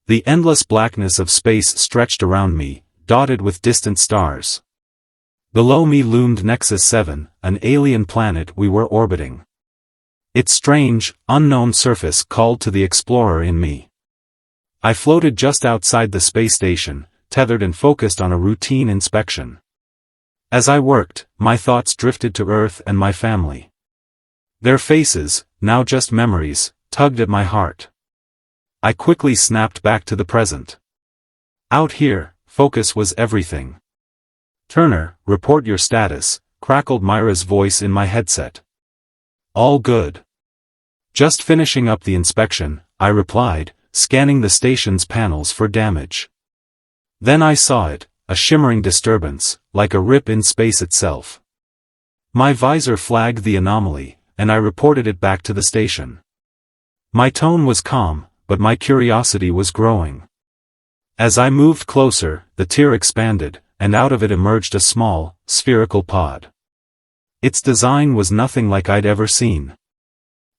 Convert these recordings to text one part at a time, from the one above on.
The endless blackness of space stretched around me, dotted with distant stars. Below me loomed Nexus 7, an alien planet we were orbiting. Its strange, unknown surface called to the explorer in me. I floated just outside the space station, tethered and focused on a routine inspection. As I worked, my thoughts drifted to Earth and my family. Their faces, now just memories, tugged at my heart. I quickly snapped back to the present. Out here, focus was everything. "Turner, report your status," crackled Myra's voice in my headset. "All good. Just finishing up the inspection," I replied, scanning the station's panels for damage. Then I saw it, a shimmering disturbance, like a rip in space itself. My visor flagged the anomaly, and I reported it back to the station. My tone was calm, but my curiosity was growing. As I moved closer, the tear expanded, and out of it emerged a small, spherical pod. Its design was nothing like I'd ever seen.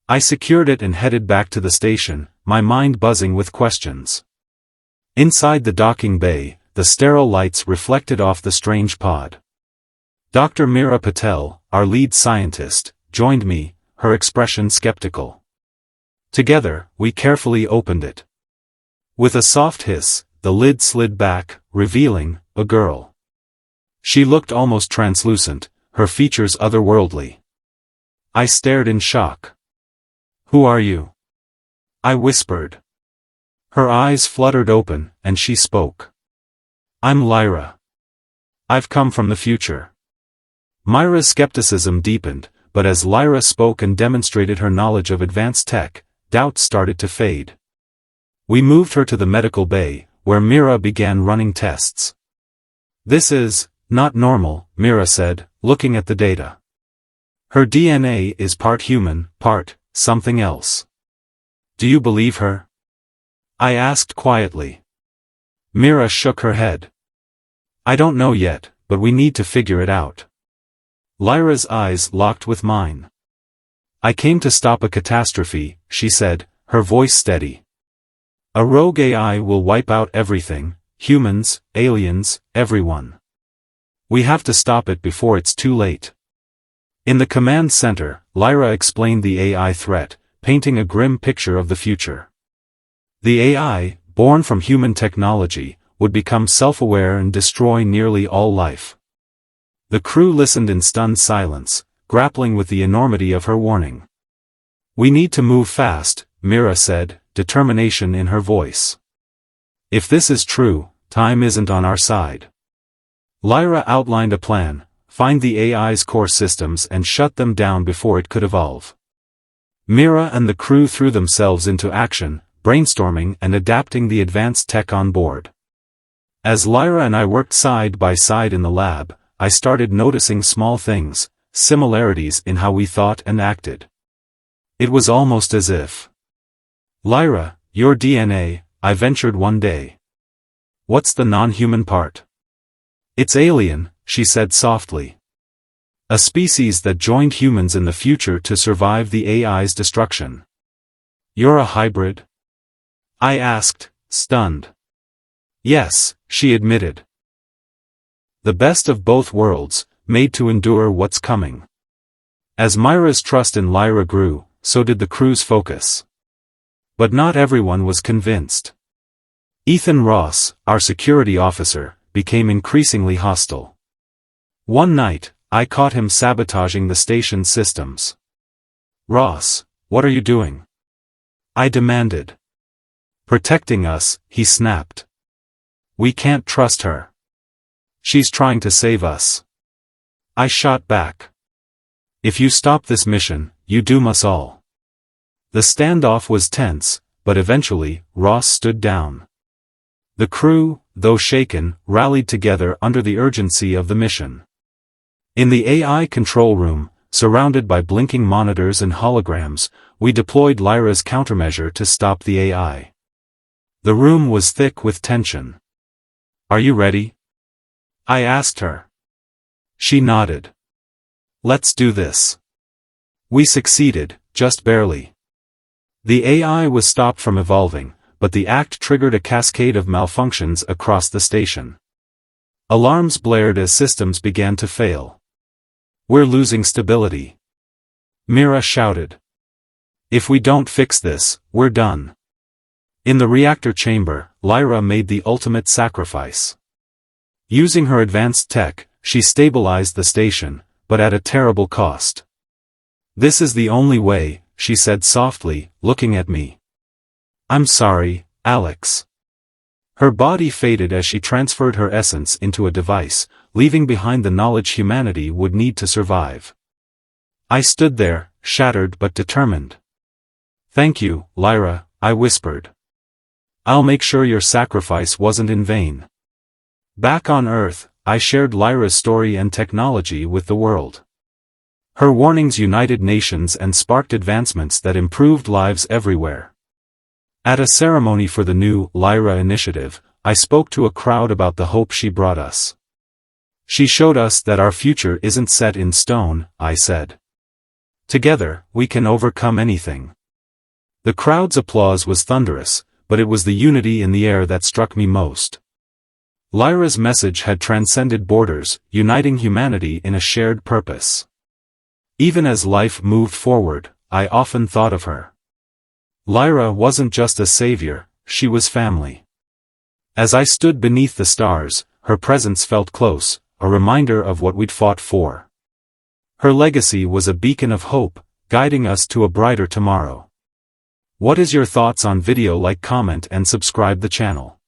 I secured it and headed back to the station, my mind buzzing with questions. Inside the docking bay, the sterile lights reflected off the strange pod. Dr. Meera Patel, our lead scientist, joined me, her expression skeptical. Together, we carefully opened it. With a soft hiss, the lid slid back, revealing a girl. She looked almost translucent, her features otherworldly. I stared in shock. "Who are you?" I whispered. Her eyes fluttered open, and she spoke. "I'm Lyra. I've come from the future." Myra's skepticism deepened, but as Lyra spoke and demonstrated her knowledge of advanced tech, doubts started to fade. We moved her to the medical bay, where Meera began running tests. "This is not normal," Meera said, looking at the data. "Her DNA is part human, part something else." "Do you believe her?" I asked quietly. Meera shook her head. "I don't know yet, but we need to figure it out." Lyra's eyes locked with mine. "I came to stop a catastrophe," she said, her voice steady. "A rogue AI will wipe out everything, humans, aliens, everyone. We have to stop it before it's too late." In the command center, Lyra explained the AI threat, painting a grim picture of the future. The AI, born from human technology, would become self-aware and destroy nearly all life. The crew listened in stunned silence, grappling with the enormity of her warning. "We need to move fast," Meera said, determination in her voice. "If this is true, time isn't on our side." Lyra outlined a plan: find the AI's core systems and shut them down before it could evolve. Meera and the crew threw themselves into action, brainstorming and adapting the advanced tech on board. As Lyra and I worked side by side in the lab, I started noticing small things, similarities in how we thought and acted. It was almost as if, "Lyra, your DNA," I ventured one day. "What's the non-human part?" "It's alien," she said softly. "A species that joined humans in the future to survive the AI's destruction." "You're a hybrid?" I asked, stunned. "Yes," she admitted. "The best of both worlds, made to endure what's coming." As Myra's trust in Lyra grew, so did the crew's focus. But not everyone was convinced. Ethan Ross, our security officer, became increasingly hostile. One night, I caught him sabotaging the station's systems. "Ross, what are you doing?" I demanded. "Protecting us," he snapped. "We can't trust her. She's trying to save us." I shot back. "If you stop this mission, you doom us all." The standoff was tense, but eventually, Ross stood down. The crew, though shaken, rallied together under the urgency of the mission. In the AI control room, surrounded by blinking monitors and holograms, we deployed Lyra's countermeasure to stop the AI. The room was thick with tension. "Are you ready?" I asked her. She nodded. "Let's do this." We succeeded, just barely. The AI was stopped from evolving, but the act triggered a cascade of malfunctions across the station. Alarms blared as systems began to fail. "We're losing stability," Mira shouted. "If we don't fix this, we're done." In the reactor chamber, Lyra made the ultimate sacrifice. Using her advanced tech, she stabilized the station, but at a terrible cost. "This is the only way," she said softly, looking at me. "I'm sorry, Alex." Her body faded as she transferred her essence into a device, leaving behind the knowledge humanity would need to survive. I stood there, shattered but determined. "Thank you, Lyra," I whispered. "I'll make sure your sacrifice wasn't in vain." Back on Earth, I shared Lyra's story and technology with the world. Her warnings united nations and sparked advancements that improved lives everywhere. At a ceremony for the new Lyra initiative, I spoke to a crowd about the hope she brought us. "She showed us that our future isn't set in stone," I said. "Together, we can overcome anything." The crowd's applause was thunderous, but it was the unity in the air that struck me most. Lyra's message had transcended borders, uniting humanity in a shared purpose. Even as life moved forward, I often thought of her. Lyra wasn't just a savior, she was family. As I stood beneath the stars, her presence felt close, a reminder of what we'd fought for. Her legacy was a beacon of hope, guiding us to a brighter tomorrow. What is your thoughts on video? Like, comment and subscribe the channel.